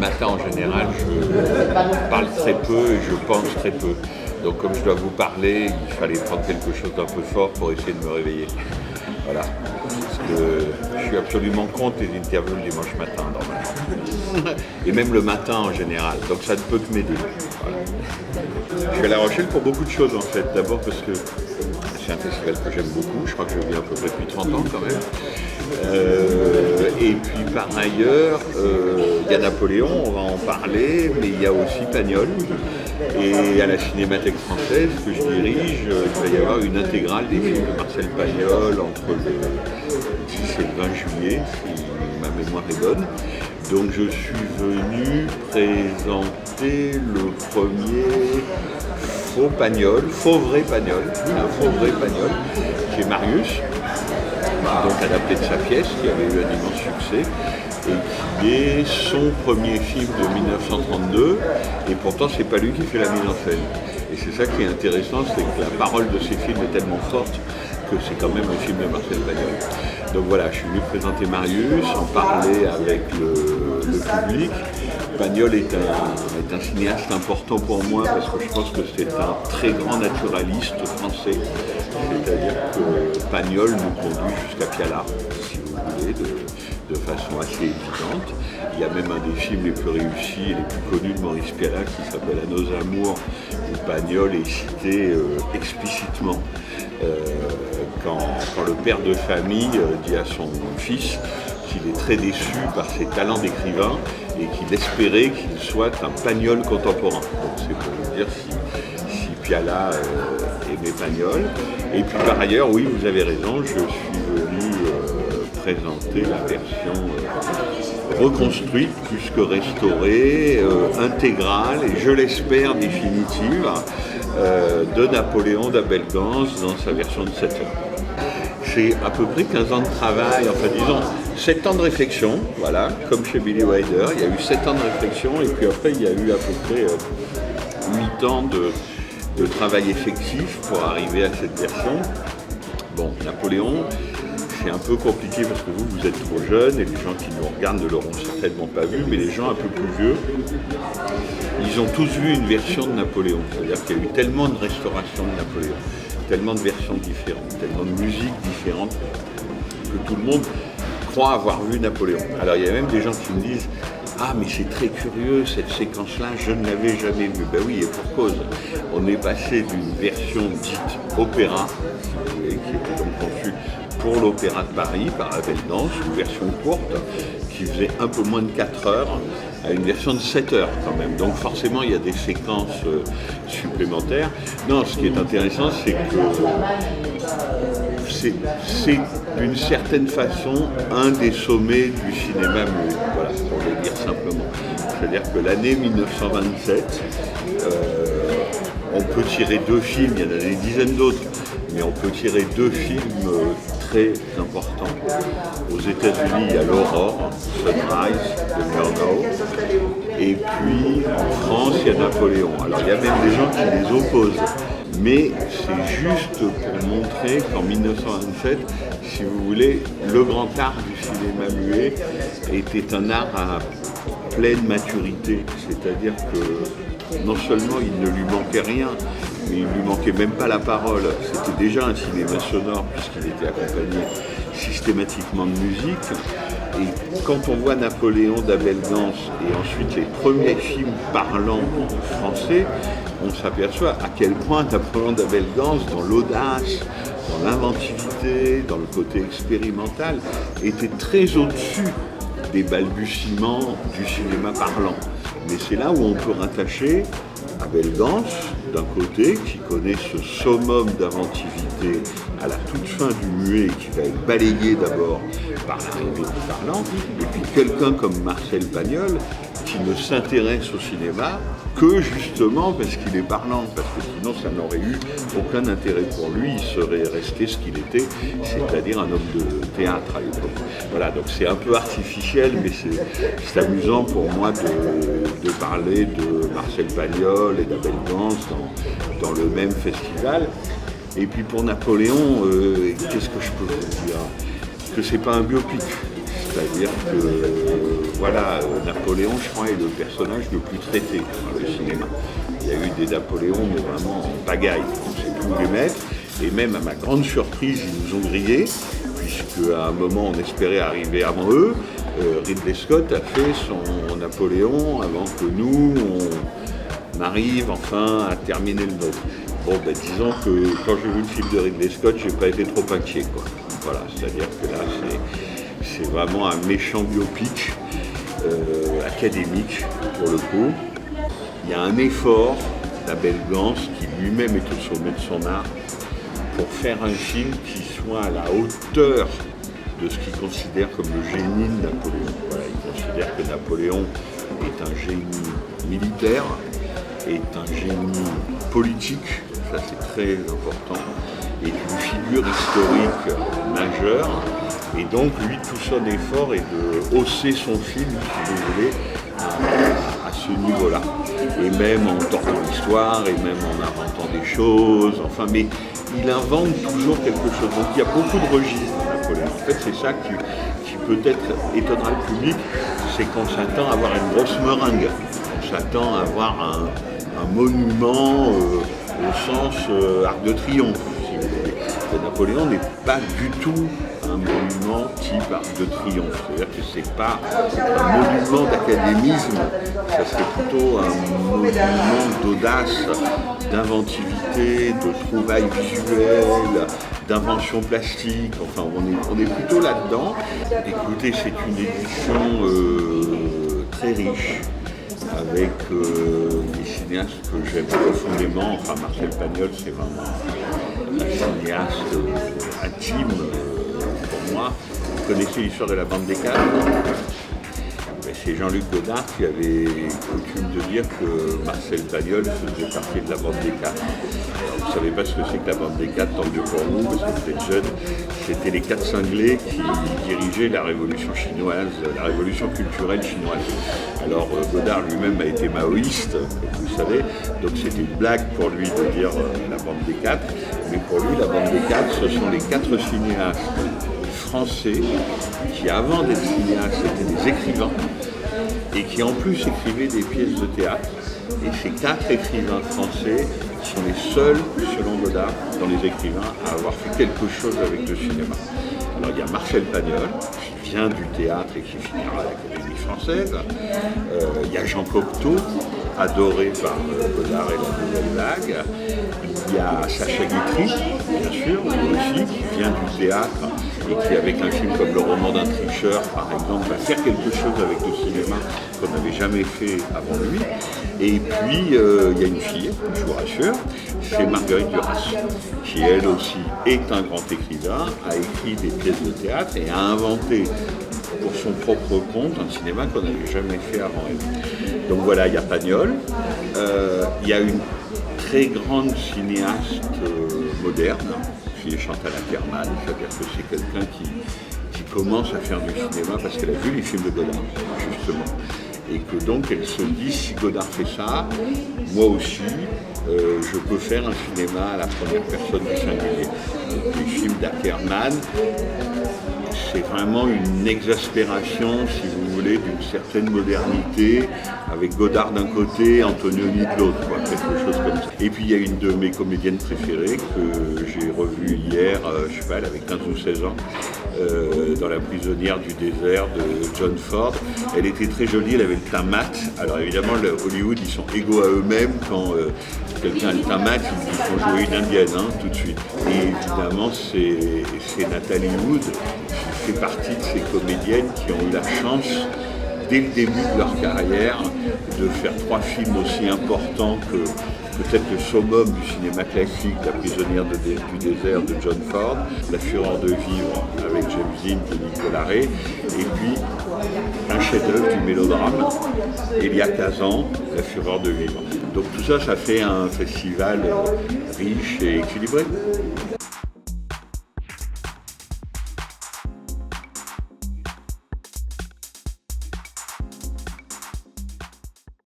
matin, en général, je parle très peu et je pense très peu. Donc comme je dois vous parler, il fallait prendre quelque chose d'un peu fort pour essayer de me réveiller. Voilà. Parce que je suis absolument contre les interviews le dimanche matin, normalement. Et même le matin en général. Donc ça ne peut que m'aider. Voilà. Je suis à La Rochelle pour beaucoup de choses en fait. D'abord parce que c'est un festival que j'aime beaucoup. Je crois que je viens à peu près depuis 30 ans quand même. Et puis par ailleurs, il y a Napoléon, on va en parler, mais il y a aussi Pagnol. Et à la Cinémathèque française que je dirige, il va y avoir une intégrale des films de Marcel Pagnol entre le 10 et le 20 juillet, si ma mémoire est bonne. Donc je suis venu présenter le premier faux vrai Pagnol, qui est Marius, donc adapté de sa pièce, qui avait eu un immense succès, et qui est son premier film de 1932, et pourtant c'est pas lui qui fait la mise en scène. Et c'est ça qui est intéressant, c'est que la parole de ces films est tellement forte que c'est quand même un film de Marcel Pagnol. Donc voilà, je suis venu présenter Marius, en parler avec le public. Pagnol est un cinéaste important pour moi parce que je pense que c'est un très grand naturaliste français. C'est-à-dire que Pagnol nous conduit jusqu'à Piala, si vous voulez, de façon assez évidente. Il y a même un des films les plus réussis et les plus connus de Maurice Piala qui s'appelle À nos amours, où Pagnol est cité explicitement. Quand le père de famille dit à son fils qu'il est très déçu par ses talents d'écrivain et qu'il espérait qu'il soit un Pagnol contemporain. Donc c'est pour vous dire si Piala aimait Pagnol. Et puis par ailleurs, oui, vous avez raison, je suis venu présenter la version reconstruite, plus que restaurée, intégrale et je l'espère définitive, de Napoléon d'Abel Gance dans sa version de 7 heures. C'est à peu près 15 ans de travail, enfin disons 7 ans de réflexion, voilà, comme chez Billy Wilder, il y a eu 7 ans de réflexion et puis après il y a eu à peu près 8 ans de travail effectif pour arriver à cette version. Bon, Napoléon, c'est un peu compliqué parce que vous êtes trop jeune et les gens qui nous regardent ne l'auront certainement pas vu, mais les gens un peu plus vieux, ils ont tous vu une version de Napoléon. C'est-à-dire qu'il y a eu tellement de restaurations de Napoléon, tellement de versions différentes, tellement de musiques différentes, que tout le monde croit avoir vu Napoléon. Alors il y a même des gens qui me disent « Ah mais c'est très curieux, cette séquence-là, je ne l'avais jamais vue. » Ben oui, et pour cause. On est passé d'une version dite opéra, si vous voulez, qui était donc conçue pour l'Opéra de Paris par Abel Gance, une version courte qui faisait un peu moins de 4 heures, à une version de 7 heures quand même. Donc forcément, il y a des séquences supplémentaires. Non, ce qui est intéressant, c'est que c'est d'une certaine façon un des sommets du cinéma muet, voilà, pour le dire simplement. C'est-à-dire que l'année 1927, on peut tirer 2 films, il y en a des dizaines d'autres, mais on peut tirer 2 films très importants. Aux États-Unis, il y a l'Aurore, Sunrise de Murnau, et puis en France, il y a Napoléon. Alors il y a même des gens qui les opposent, mais c'est juste pour montrer qu'en 1927, si vous voulez, le grand art du cinéma muet était un art à pleine maturité, c'est-à-dire que non seulement il ne lui manquait rien, mais il ne lui manquait même pas la parole. C'était déjà un cinéma sonore puisqu'il était accompagné systématiquement de musique. Et quand on voit Napoléon d'Abel Gance et ensuite les premiers films parlants français, on s'aperçoit à quel point Napoléon d'Abel Gance, dans l'audace, dans l'inventivité, dans le côté expérimental, était très au-dessus des balbutiements du cinéma parlant. Mais c'est là où on peut rattacher Abel Gance, d'un côté, qui connaît ce summum d'inventivité à la toute fin du muet, qui va être balayé d'abord par l'arrivée du parlant, et puis quelqu'un comme Marcel Pagnol, qui ne s'intéresse au cinéma que justement parce qu'il est parlant, parce que sinon ça n'aurait eu aucun intérêt pour lui, il serait resté ce qu'il était, c'est-à-dire un homme de théâtre à l'époque. Voilà, donc c'est un peu artificiel, mais c'est amusant pour moi de parler de Marcel Pagnol et d'Abel Gance dans le même festival. Et puis pour Napoléon, qu'est-ce que je peux vous dire? Que c'est pas un biopic. C'est-à-dire que voilà, Napoléon, je crois, est le personnage le plus traité dans le cinéma. Il y a eu des Napoléons, mais vraiment en pagaille, on ne sait plus où les mettre. Et même à ma grande surprise, ils nous ont grillés, puisqu'à un moment on espérait arriver avant eux. Ridley Scott a fait son Napoléon avant que nous, on arrive enfin à terminer le nôtre. Bon, ben, disons que quand j'ai vu le film de Ridley Scott, j'ai pas été trop inquiet, quoi. Voilà, c'est-à-dire que là, c'est vraiment un méchant biopic académique, pour le coup. Il y a un effort d'Abel Gance, qui lui-même est au sommet de son art, pour faire un film qui soit à la hauteur de ce qu'il considère comme le génie de Napoléon. Voilà, il considère que Napoléon est un génie militaire, est un génie politique, ça c'est très important, est une figure historique majeure, et donc lui tout son effort est de hausser son film, si vous voulez, à ce niveau-là, et même en tordant l'histoire, et même en inventant des choses, enfin, mais il invente toujours quelque chose. Donc il y a beaucoup de registres dans Napoléon. En fait, c'est ça qui peut-être étonnera le public, c'est qu'on s'attend à avoir une grosse meringue, on s'attend à avoir un monument au sens Arc de Triomphe, si vous voulez. Et Napoléon n'est pas du tout un monument type Arc de Triomphe, c'est-à-dire que c'est pas un monument d'académisme, ça serait plutôt un monument d'audace, d'inventivité, de trouvailles visuelles, d'invention plastique, enfin on est plutôt là-dedans. Écoutez, c'est une édition très riche, avec des cinéastes que j'aime profondément. Enfin, Marcel Pagnol, c'est vraiment un cinéaste intime pour moi. Vous connaissez l'histoire de la bande des quatre? C'est Jean-Luc Godard qui avait coutume de dire que Marcel Pagnol faisait partie de la bande des quatre. Alors, vous ne savez pas ce que c'est que la bande des quatre, tant mieux pour vous, parce que vous êtes jeunes. C'était les quatre cinglés qui dirigeaient la révolution chinoise, la révolution culturelle chinoise. Alors Godard lui-même a été maoïste, comme vous savez, donc c'était une blague pour lui de dire la bande des quatre. Mais pour lui, la bande des quatre, ce sont les quatre cinéastes français qui, avant d'être cinéastes, étaient des écrivains et qui en plus écrivaient des pièces de théâtre. Et ces quatre écrivains français sont les seuls, selon Godard, dans les écrivains, à avoir fait quelque chose avec le cinéma. Alors il y a Marcel Pagnol, qui vient du théâtre et qui finira à l'Académie française. Il y a Jean Cocteau, adoré par Godard et la Nouvelle Vague. Il y a Sacha Guitry, bien sûr, lui aussi, qui vient du théâtre et qui, avec un film comme Le roman d'un tricheur, par exemple, va faire quelque chose avec le cinéma qu'on n'avait jamais fait avant lui. Et puis, il y a une fille, je vous rassure, c'est Marguerite Duras, qui elle aussi est un grand écrivain, a écrit des pièces de théâtre et a inventé pour son propre compte un cinéma qu'on n'avait jamais fait avant elle. Donc voilà, il y a Pagnol, il y a une très grande cinéaste moderne, qui est Chantal Akerman, c'est-à-dire que c'est quelqu'un qui commence à faire du cinéma parce qu'elle a vu les films de Godard, justement. Et que donc elle se dit, si Godard fait ça, moi aussi, je peux faire un cinéma à la première personne du singulier. Donc, les films d'Akerman, c'est vraiment une exaspération, si vous voulez, d'une certaine modernité, avec Godard d'un côté, Antonioni de l'autre, quoi, quelque chose comme ça. Et puis il y a une de mes comédiennes préférées que j'ai revue hier, je sais pas, elle avait 15 ou 16 ans, dans La prisonnière du désert de John Ford. Elle était très jolie, elle avait le teint mat. Alors évidemment, Hollywood, ils sont égaux à eux-mêmes quand quelqu'un a le teint mat, ils font jouer une indienne, hein, tout de suite. Et évidemment, c'est Nathalie Wood qui fait partie de ces comédiennes qui ont eu la chance, dès le début de leur carrière, de faire 3 films aussi importants que peut-être le summum du cinéma classique, La prisonnière du désert de John Ford, La fureur de vivre avec James Dean de Nicolas Ray, et puis un chef-d'œuvre du mélodrame, Elia Kazan, La fureur de vivre. Donc tout ça, ça fait un festival riche et équilibré.